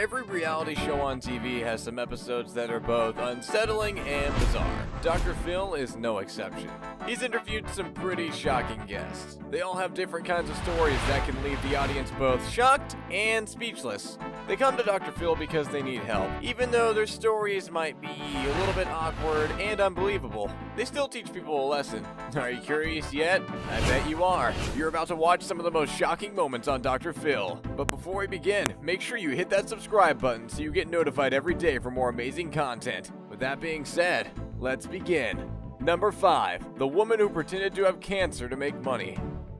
Every reality show on TV has some episodes that are both unsettling and bizarre. Dr. Phil is no exception. He's interviewed some pretty shocking guests. They all have different kinds of stories that can leave the audience both shocked and speechless. They come to Dr. Phil because they need help. Even though their stories might be a little bit awkward and unbelievable, they still teach people a lesson. Are you curious yet? I bet you are. You're about to watch some of the most shocking moments on Dr. Phil. But before we begin, make sure you hit that subscribe button so you get notified every day for more amazing content. With that being said, let's begin. Number 5. The woman who pretended to have cancer to make money.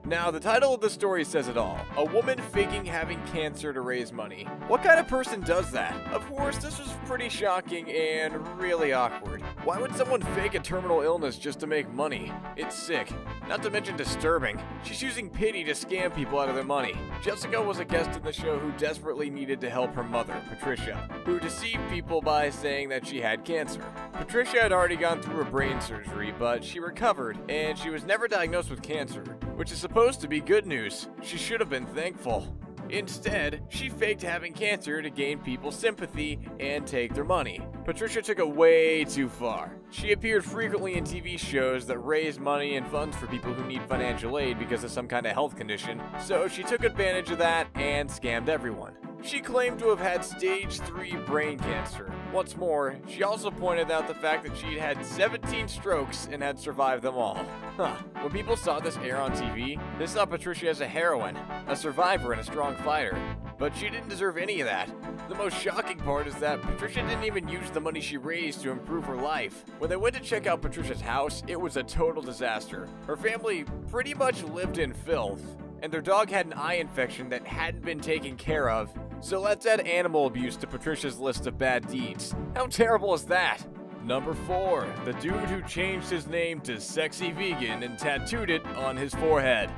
Now, the title of the story says it all. A woman faking having cancer to raise money. What kind of person does that? Of course, this was pretty shocking and really awkward. Why would someone fake a terminal illness just to make money? It's sick. Not to mention disturbing. She's using pity to scam people out of their money. Jessica was a guest in the show who desperately needed to help her mother, Patricia, who deceived people by saying that she had cancer. Patricia had already gone through a brain surgery, but she recovered, and she was never diagnosed with cancer, which is supposed to be good news. She should have been thankful. Instead, she faked having cancer to gain people's sympathy and take their money. Patricia took it way too far. She appeared frequently in TV shows that raised money and funds for people who need financial aid because of some kind of health condition, so she took advantage of that and scammed everyone. She claimed to have had stage 3 brain cancer. What's more, she also pointed out the fact that she'd had 17 strokes and had survived them all. When people saw this air on TV, they saw Patricia as a heroine, a survivor and a strong fighter. But she didn't deserve any of that. The most shocking part is that Patricia didn't even use the money she raised to improve her life. When they went to check out Patricia's house, it was a total disaster. Her family pretty much lived in filth, and their dog had an eye infection that hadn't been taken care of. So let's add animal abuse to Patricia's list of bad deeds. How terrible is that? Number 4. The dude who changed his name to Sexy Vegan and tattooed it on his forehead.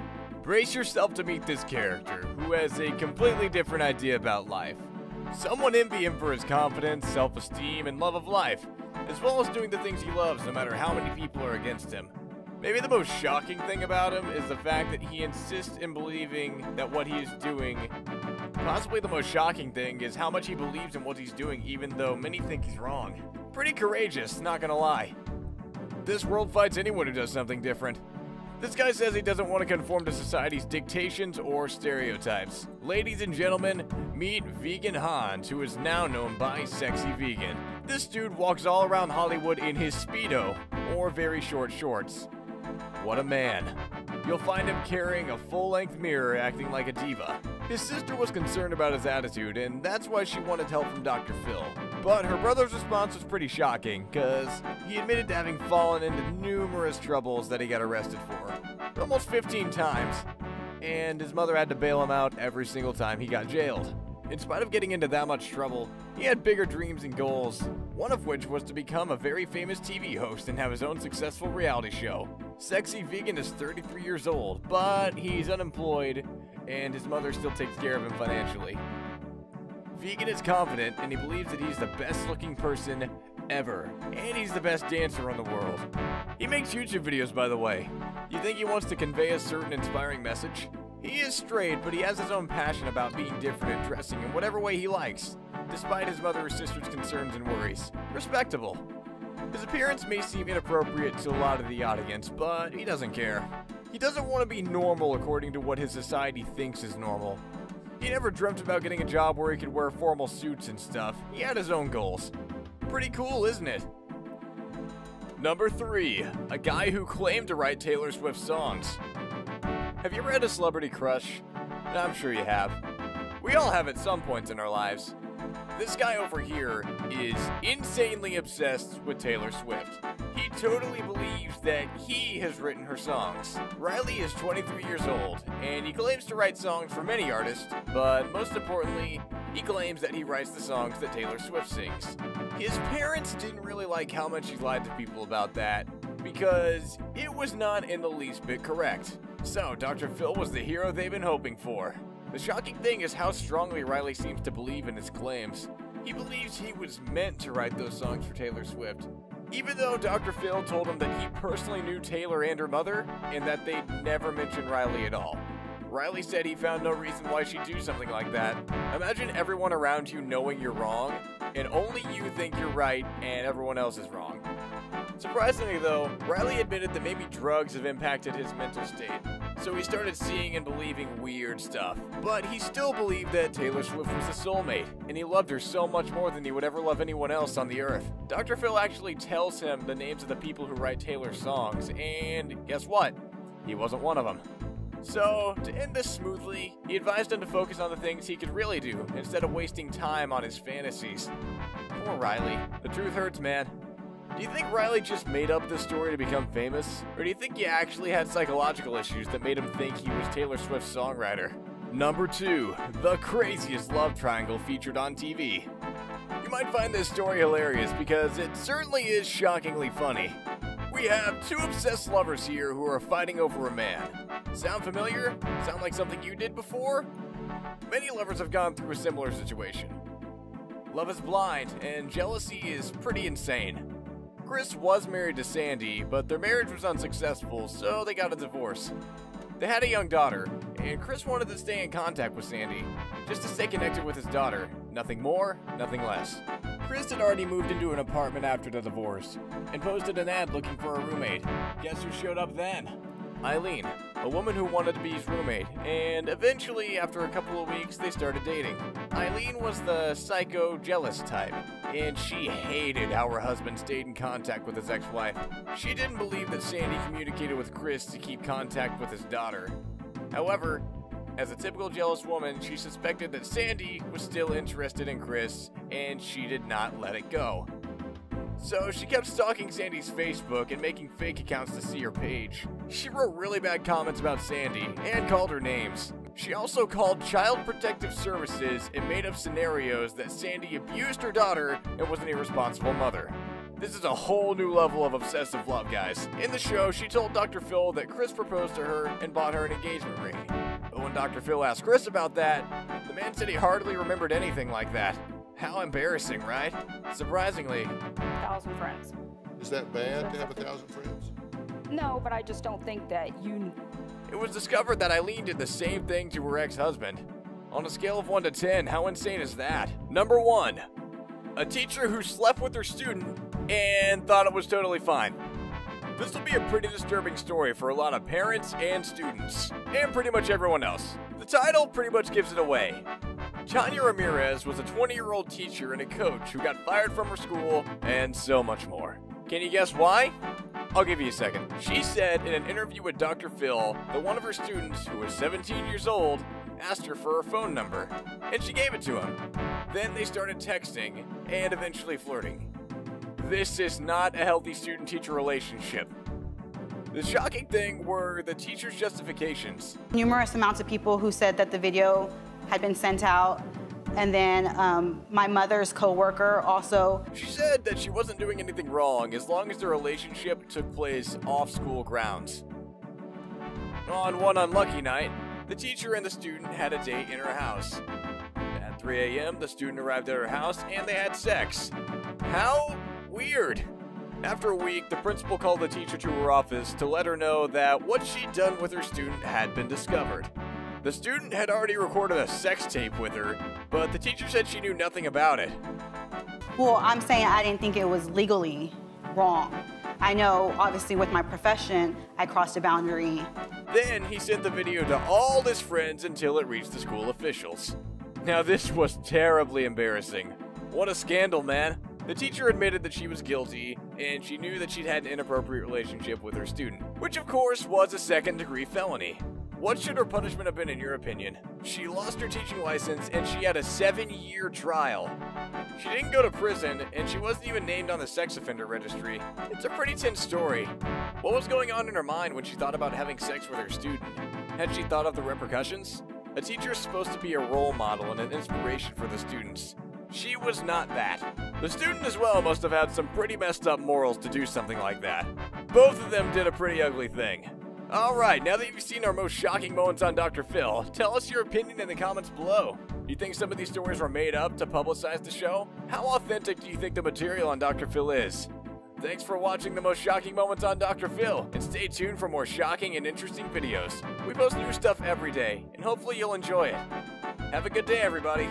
Brace yourself to meet this character, who has a completely different idea about life. Someone envy him for his confidence, self-esteem, and love of life, as well as doing the things he loves no matter how many people are against him. Maybe the most shocking thing about him is the fact that he insists in believing that what he is doing. Possibly the most shocking thing is how much he believes in what he's doing even though many think he's wrong. Pretty courageous, not gonna lie. This world fights anyone who does something different. This guy says he doesn't want to conform to society's dictations or stereotypes. Ladies and gentlemen, meet Vegan Hans, who is now known by Sexy Vegan. This dude walks all around Hollywood in his Speedo, or very short shorts. What a man. You'll find him carrying a full-length mirror acting like a diva. His sister was concerned about his attitude, and that's why she wanted help from Dr. Phil. But her brother's response was pretty shocking, cause he admitted to having fallen into numerous troubles that he got arrested for. Almost 15 times. And his mother had to bail him out every single time he got jailed. In spite of getting into that much trouble, he had bigger dreams and goals, one of which was to become a very famous TV host and have his own successful reality show. Sexy Vegan is 33 years old, but he's unemployed, and his mother still takes care of him financially. Vegan is confident, and he believes that he's the best looking person ever, and he's the best dancer in the world. He makes YouTube videos, by the way. You think he wants to convey a certain inspiring message? He is straight, but he has his own passion about being different and dressing in whatever way he likes, despite his mother or sister's concerns and worries. Respectable. His appearance may seem inappropriate to a lot of the audience, but he doesn't care. He doesn't want to be normal according to what his society thinks is normal. He never dreamt about getting a job where he could wear formal suits and stuff. He had his own goals. Pretty cool, isn't it? Number 3. A guy who claimed to write Taylor Swift songs. Have you ever had a celebrity crush? I'm sure you have. We all have at some points in our lives. This guy over here is insanely obsessed with Taylor Swift. He totally believes that he has written her songs. Riley is 23 years old, and he claims to write songs for many artists, but most importantly, he claims that he writes the songs that Taylor Swift sings. His parents didn't really like how much he lied to people about that, because it was not in the least bit correct. So, Dr. Phil was the hero they've been hoping for. The shocking thing is how strongly Riley seems to believe in his claims. He believes he was meant to write those songs for Taylor Swift, even though Dr. Phil told him that he personally knew Taylor and her mother, and that they'd never mention Riley at all. Riley said he found no reason why she'd do something like that. Imagine everyone around you knowing you're wrong, and only you think you're right and everyone else is wrong. Surprisingly though, Riley admitted that maybe drugs have impacted his mental state, so he started seeing and believing weird stuff. But he still believed that Taylor Swift was a soulmate, and he loved her so much more than he would ever love anyone else on the earth. Dr. Phil actually tells him the names of the people who write Taylor's songs, and guess what? He wasn't one of them. So, to end this smoothly, he advised him to focus on the things he could really do, instead of wasting time on his fantasies. Poor Riley. The truth hurts, man. Do you think Riley just made up this story to become famous? Or do you think he actually had psychological issues that made him think he was Taylor Swift's songwriter? Number 2, the craziest love triangle featured on TV. You might find this story hilarious because it certainly is shockingly funny. We have 2 obsessed lovers here who are fighting over a man. Sound familiar? Sound like something you did before? Many lovers have gone through a similar situation. Love is blind, and jealousy is pretty insane. Chris was married to Sandy, but their marriage was unsuccessful, so they got a divorce. They had a young daughter, and Chris wanted to stay in contact with Sandy, just to stay connected with his daughter. Nothing more, nothing less. Chris had already moved into an apartment after the divorce, and posted an ad looking for a roommate. Guess who showed up then? Eileen, a woman who wanted to be his roommate, and eventually, after a couple of weeks, they started dating. Eileen was the psycho, jealous type, and she hated how her husband stayed in contact with his ex-wife. She didn't believe that Sandy communicated with Chris to keep contact with his daughter. However, as a typical jealous woman, she suspected that Sandy was still interested in Chris, and she did not let it go. So she kept stalking Sandy's Facebook and making fake accounts to see her page. She wrote really bad comments about Sandy and called her names. She also called Child Protective Services and made up scenarios that Sandy abused her daughter and was an irresponsible mother. This is a whole new level of obsessive love, guys. In the show, she told Dr. Phil that Chris proposed to her and bought her an engagement ring. But when Dr. Phil asked Chris about that, the man said he hardly remembered anything like that. How embarrassing, right? Surprisingly. 1,000 friends. Is that bad to have 1,000 friends? No, but I just don't think that you... It was discovered that Eileen did the same thing to her ex-husband. On a scale of 1 to 10, how insane is that? Number 1, a teacher who slept with her student and thought it was totally fine. This will be a pretty disturbing story for a lot of parents and students, and pretty much everyone else. The title pretty much gives it away. Tanya Ramirez was a 20-year-old teacher and a coach who got fired from her school, and so much more. Can you guess why? I'll give you a second. She said in an interview with Dr. Phil that one of her students, who was 17 years old, asked her for her phone number, and she gave it to him. Then they started texting, and eventually flirting. This is not a healthy student-teacher relationship. The shocking thing were the teacher's justifications. Numerous amounts of people who said that the video had been sent out, and then my mother's co-worker also. She said that she wasn't doing anything wrong as long as the relationship took place off school grounds. On one unlucky night, the teacher and the student had a date in her house. At 3 a.m., the student arrived at her house and they had sex. How weird. After a week, the principal called the teacher to her office to let her know that what she'd done with her student had been discovered. The student had already recorded a sex tape with her, but the teacher said she knew nothing about it. Well, I'm saying I didn't think it was legally wrong. I know, obviously, with my profession, I crossed a boundary. Then he sent the video to all his friends until it reached the school officials. Now this was terribly embarrassing. What a scandal, man. The teacher admitted that she was guilty, and she knew that she'd had an inappropriate relationship with her student, which of course was a second-degree felony. What should her punishment have been in your opinion? She lost her teaching license and she had a 7-year trial. She didn't go to prison and she wasn't even named on the sex offender registry. It's a pretty tense story. What was going on in her mind when she thought about having sex with her student? Had she thought of the repercussions? A teacher is supposed to be a role model and an inspiration for the students. She was not that. The student as well must have had some pretty messed up morals to do something like that. Both of them did a pretty ugly thing. Alright, now that you've seen our most shocking moments on Dr. Phil, tell us your opinion in the comments below. Do you think some of these stories were made up to publicize the show? How authentic do you think the material on Dr. Phil is? Thanks for watching the most shocking moments on Dr. Phil, and stay tuned for more shocking and interesting videos. We post new stuff every day, and hopefully you'll enjoy it. Have a good day, everybody.